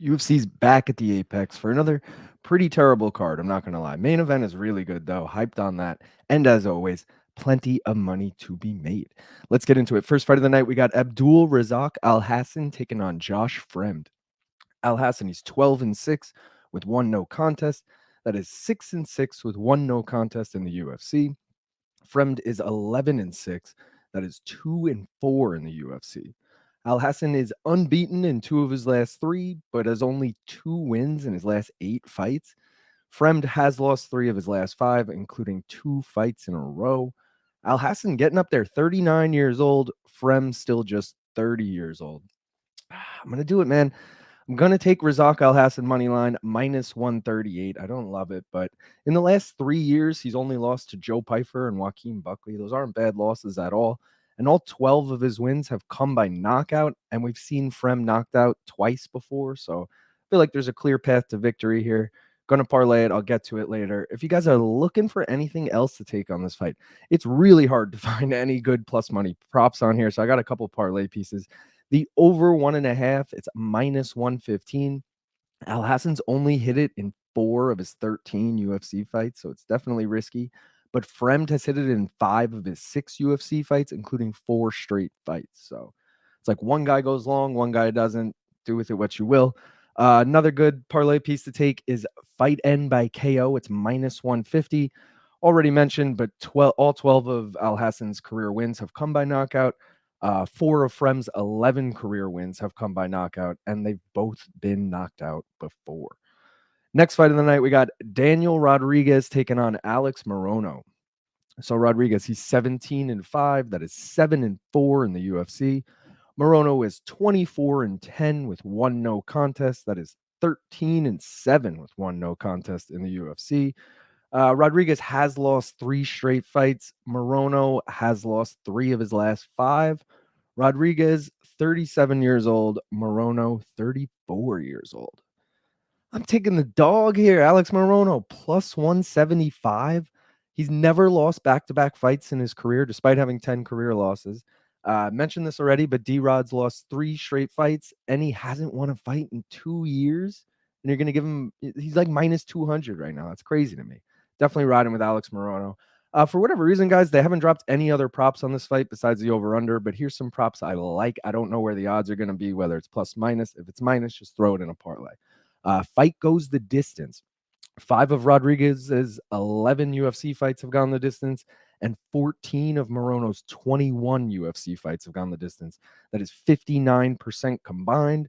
UFC's back at the Apex for another pretty terrible card. I'm not going to lie. Main event is really good, though. Hyped on that. And as always, plenty of money to be made. Let's get into it. First fight of the night, we got Abdul Razak Alhassan taking on Josh Fremd. Alhassan, he's 12-6 with one no contest. That is 6-6 with one no contest in the UFC. Fremd is 11-6. That is 2-4 in the UFC. Alhassan is unbeaten in two of his last three, but has only 2 wins in his last 8 fights. Fremd has lost 3 of his last 5, including 2 fights in a row. Alhassan getting up there, 39 years old. Fremd still just 30 years old. I'm going to do it, man. I'm going to take Razak Alhassan money line minus 138. I don't love it, but in the last 3 years, he's only lost to Joe Pyfer and Joaquin Buckley. Those aren't bad losses at all. And all 12 of his wins have come by knockout, and we've seen Fremd knocked out twice before. So I feel like there's a clear path to victory here. Going to parlay it. I'll get to it later. If you guys are looking for anything else to take on this fight, it's really hard to find any good plus money props on here. So I got a couple parlay pieces. The over 1.5, it's minus 115. Alhassan's only hit it in 4 of his 13 UFC fights, so it's definitely risky. But Fremd has hit it in 5 of his 6 UFC fights, including 4 straight fights. So it's like one guy goes long, one guy doesn't. Do with it what you will. Another good parlay piece to take is fight end by KO. It's minus 150. Already mentioned, but all 12 of Alhassan's career wins have come by knockout. 4 of Fremd's 11 career wins have come by knockout, and they've both been knocked out before. Next fight of the night, we got Daniel Rodriguez taking on Alex Morono. So Rodriguez, he's 17-5. That is 7-4 in the UFC. Morono is 24-10 with one no contest. That is 13-7 with one no contest in the UFC. Rodriguez has lost 3 straight fights. Morono has lost 3 of his last 5. Rodriguez, 37 years old. Morono, 34 years old. I'm taking the dog here. Alex Morono, plus 175. He's never lost back-to-back fights in his career, despite having 10 career losses. Mentioned this already, but D-Rod's lost 3 straight fights, and he hasn't won a fight in 2 years. And you're going to give him, he's like minus 200 right now. That's crazy to me. Definitely riding with Alex Morono. For whatever reason, guys, they haven't dropped any other props on this fight besides the over-under, but here's some props I like. I don't know where the odds are going to be, whether it's plus minus. If it's minus, just throw it in a parlay. Fight goes the distance. 5 of Rodriguez's 11 UFC fights have gone the distance, and 14 of Morono's 21 UFC fights have gone the distance. That is 59% combined.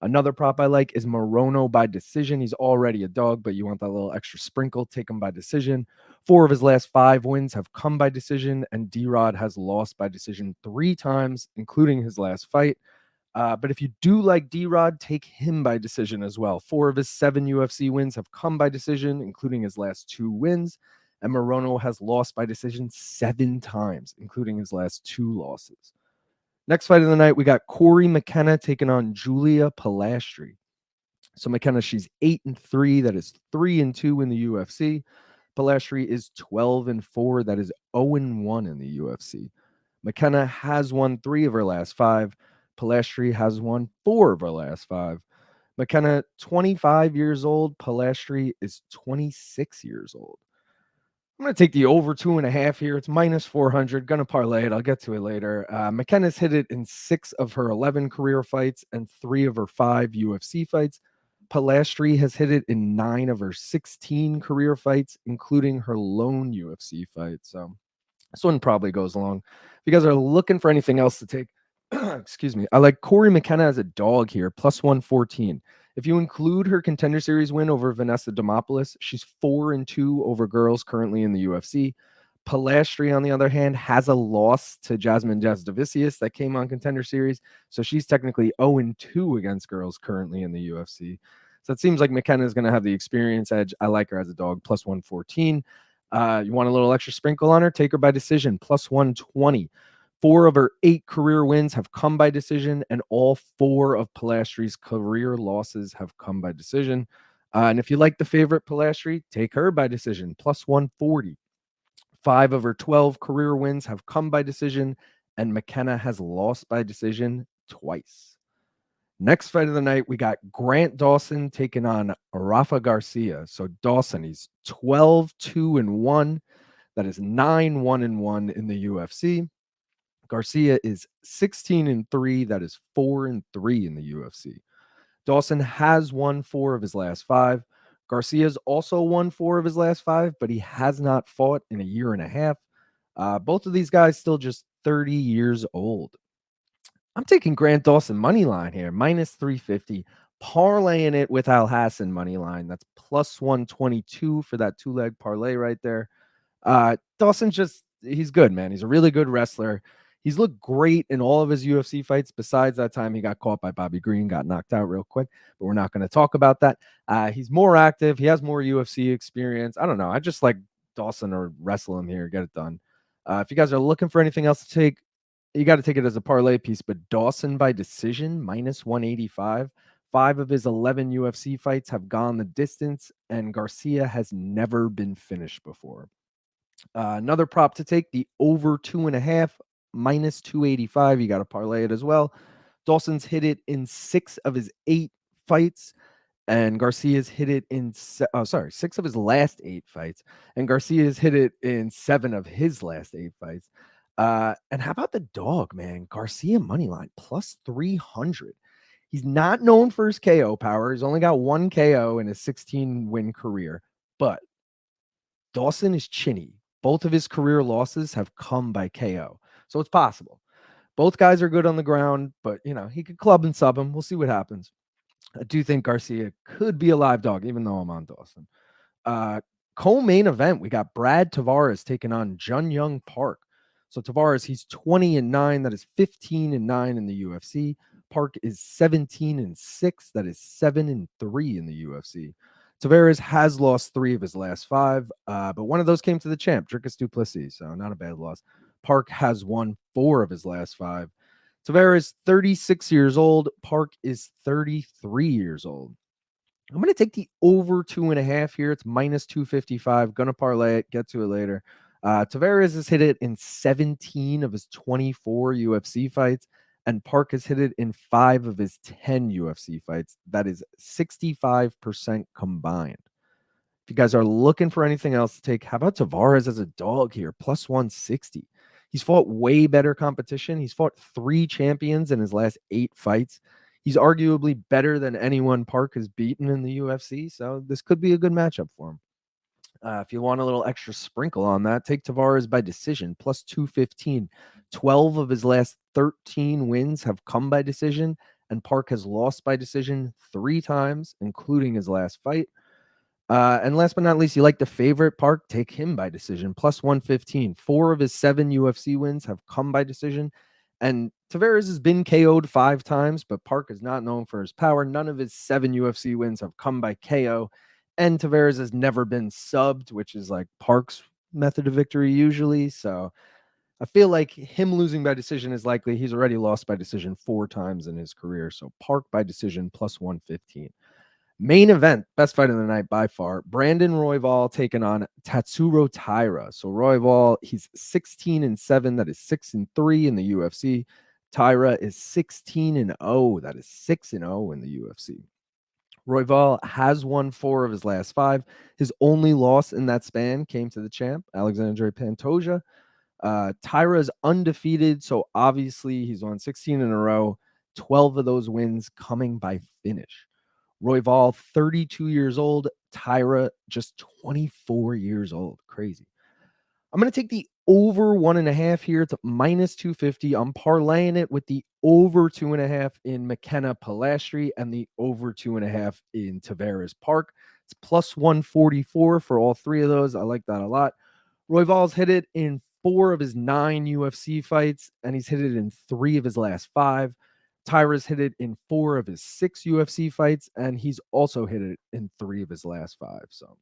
Another prop I like is Morono by decision. He's already a dog, but you want that little extra sprinkle. Take him by decision. 4 of his last 5 wins have come by decision, and D-Rod has lost by decision 3 times, including his last fight. But if you do like D-Rod, take him by decision as well. 4 of his 7 UFC wins have come by decision, including his last 2 wins. And Morono has lost by decision 7 times, including his last 2 losses. Next fight of the night, we got Cory McKenna taking on Julia Polastri. So McKenna, she's 8-3. That is 3-2 in the UFC. Polastri is 12-4. That is 0-1 in the UFC. McKenna has won 3 of her last 5. Polastri has won 4 of her last 5. McKenna, 25 years old. Polastri is 26 years old. I'm going to take the over 2.5 here. It's minus 400. Going to parlay it. I'll get to it later. McKenna's hit it in 6 of her 11 career fights and 3 of her 5 UFC fights. Polastri has hit it in 9 of her 16 career fights, including her lone UFC fight. So this one probably goes along. If you guys are looking for anything else to take, excuse me, I like Cory McKenna as a dog here, plus 114. If you include her Contender Series win over Vanessa Demopoulos, she's 4-2 over girls currently in the UFC. Polastri, on the other hand, has a loss to Jasmine Jasdavicius that came on Contender Series, so she's technically 0-2 against girls currently in the UFC. So it seems like McKenna is going to have the experience edge. I like her as a dog, plus 114. You want a little extra sprinkle on her? Take her by decision, plus 120. 4 of her 8 career wins have come by decision, and all 4 of Polastri's career losses have come by decision. And if you like the favorite Polastri, take her by decision, plus 140. 5 of her 12 career wins have come by decision, and McKenna has lost by decision twice. Next fight of the night, we got Grant Dawson taking on Rafa Garcia. So Dawson, he's 12-2-1. That is 9-1-1 in the UFC. Garcia is 16-3. That is 4-3 in the UFC. Dawson has won 4 of his last 5. Garcia's also won 4 of his last 5, but he has not fought in a year and a half. Both of these guys still just 30 years old. I'm taking Grant Dawson money line here, minus 350, parlaying it with Alhassan money line. That's plus 122 for that 2-leg parlay right there. Dawson's he's good, man. He's a really good wrestler. He's looked great in all of his UFC fights, besides that time he got caught by Bobby Green, got knocked out real quick, but we're not going to talk about that. He's more active. He has more UFC experience. I don't know. I just like Dawson or wrestle him here, get it done. If you guys are looking for anything else to take, you got to take it as a parlay piece, but Dawson by decision, minus 185. 5 of his 11 UFC fights have gone the distance, and Garcia has never been finished before. Another prop to take, the over 2.5, minus 285. You got to parlay it as well. Dawson's hit it in 6 of his 8 fights, and Garcia's hit it in 6 of his last 8 fights, and Garcia's hit it in 7 of his last 8 fights. And how about the dog, man? Garcia money line plus 300. He's not known for his KO power. He's only got 1 KO in his 16-win career, but Dawson is chinny. Both of his career losses have come by KO, so it's possible. Both guys are good on the ground, but he could club and sub him. We'll see what happens. I do think Garcia could be a live dog, even though I'm on Dawson. Co-main event, we got Brad Tavares taking on Jun Young Park. So Tavares, he's 20-9. That is 15-9 in the UFC. Park is 17-6. That is 7-3 in the UFC. Tavares has lost 3 of his last 5, but one of those came to the champ, Dricus du Plessis, so not a bad loss. Park has won 4 of his last 5. Tavares, 36 years old. Park is 33 years old. I'm going to take the over 2.5 here. It's minus 255. Going to parlay it. Get to it later. Tavares has hit it in 17 of his 24 UFC fights, and Park has hit it in 5 of his 10 UFC fights. That is 65% combined. If you guys are looking for anything else to take, how about Tavares as a dog here? Plus 160. He's fought way better competition. He's fought 3 champions in his last 8 fights. He's arguably better than anyone Park has beaten in the UFC, so this could be a good matchup for him. If you want a little extra sprinkle on that, take Tavares by decision, plus 215. 12 of his last 13 wins have come by decision, and Park has lost by decision 3 times, including his last fight. And last but not least, you like the favorite Park, take him by decision, plus 115. 4 of his 7 UFC wins have come by decision. And Tavares has been KO'd 5 times, but Park is not known for his power. None of his 7 UFC wins have come by KO. And Tavares has never been subbed, which is like Park's method of victory usually. So I feel like him losing by decision is likely. He's already lost by decision 4 times in his career. So Park by decision, plus 115. Main event, best fight of the night by far. Brandon Royval taking on Tatsuro Taira. So Royval, he's 16-7. That is 6-3 in the UFC. Taira is 16-0. That is 6-0 in the UFC. Royval has won 4 of his last 5. His only loss in that span came to the champ, Alexandre Pantoja. Taira is undefeated, so obviously he's won 16 in a row. 12 of those wins coming by finish. Royval, 32 years old. Taira, just 24 years old. Crazy. I'm going to take the over 1.5 here. It's minus 250. I'm parlaying it with the over 2.5 in McKenna Polastri and the over 2.5 in Tavares Park. It's plus 144 for all 3 of those. I like that a lot. Royval's hit it in 4 of his 9 UFC fights, and he's hit it in 3 of his last 5. Taira's hit it in 4 of his 6 UFC fights, and he's also hit it in 3 of his last 5. So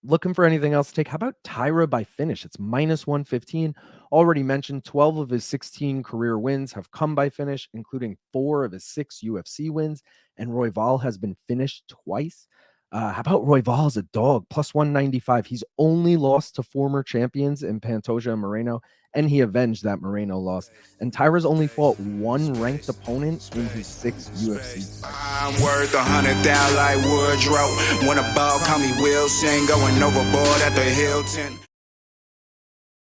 looking for anything else to take? How about Taira by finish? It's minus 115. Already mentioned 12 of his 16 career wins have come by finish, including 4 of his 6 UFC wins, and Royval has been finished twice. How about Royval as a dog, plus 195? He's only lost to former champions in Pantoja and Moreno, and he avenged that Moreno loss. And Taira's only fought one ranked opponent in his 6 UFC fights. I'm worth 100,000 like Woodrow. When a ball call me Wilson, going overboard at the Hilton.